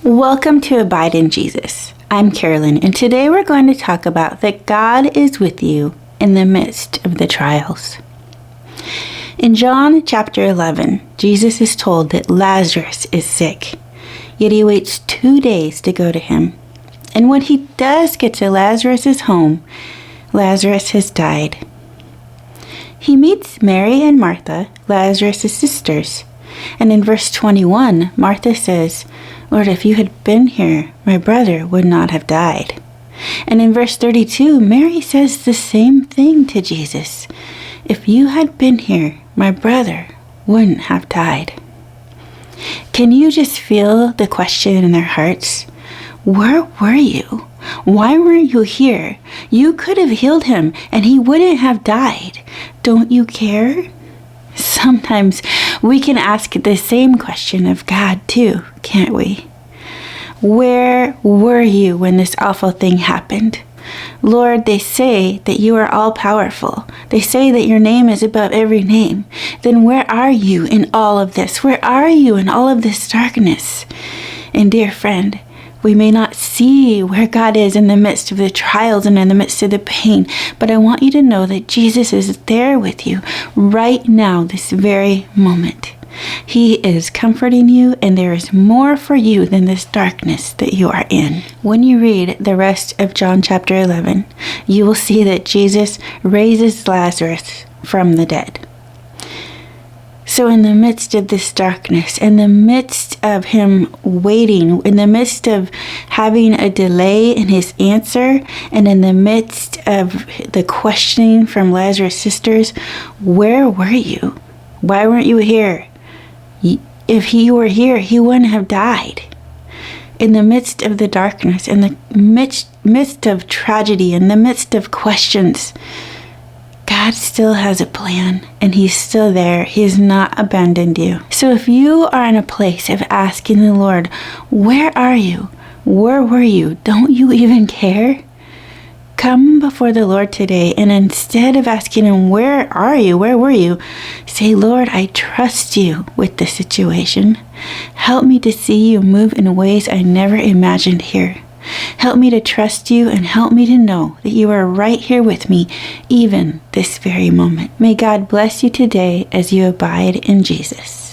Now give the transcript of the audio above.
Welcome to Abide in Jesus. I'm Carolyn, and today we're going to talk about that God is with you in the midst of the trials. In John chapter 11, Jesus is told that Lazarus is sick, yet he waits 2 days to go to him. And when he does get to Lazarus' home, Lazarus has died. He meets Mary and Martha, Lazarus' sisters. And in verse 21, Martha says, "Lord, if you had been here, my brother would not have died." And in verse 32, Mary says the same thing to Jesus. "If you had been here, my brother wouldn't have died." Can you just feel the question in their hearts? Where were you? Why weren't you here? You could have healed him and he wouldn't have died. Don't you care? Sometimes we can ask the same question of God too, can't we? Where were you when this awful thing happened? Lord, they say that you are all powerful. They say that your name is above every name. Then where are you in all of this? Where are you in all of this darkness? And dear friend, we may not see where God is in the midst of the trials and in the midst of the pain, but I want you to know that Jesus is there with you right now, this very moment. He is comforting you, and there is more for you than this darkness that you are in. When you read the rest of John chapter 11, you will see that Jesus raises Lazarus from the dead. So in the midst of this darkness, in the midst of him waiting, in the midst of having a delay in his answer, and in the midst of the questioning from Lazarus' sisters, where were you? Why weren't you here? If he were here, he wouldn't have died. In the midst of the darkness, in the midst of tragedy, in the midst of questions, God still has a plan, and he's still there. He has not abandoned you. So if you are in a place of asking the Lord, where are you? Where were you? Don't you even care? Come before the Lord today, and instead of asking him, where are you? Where were you? Say, Lord, I trust you with this situation. Help me to see you move in ways I never imagined here. Help me to trust you, and help me to know that you are right here with me, even this very moment. May God bless you today as you abide in Jesus.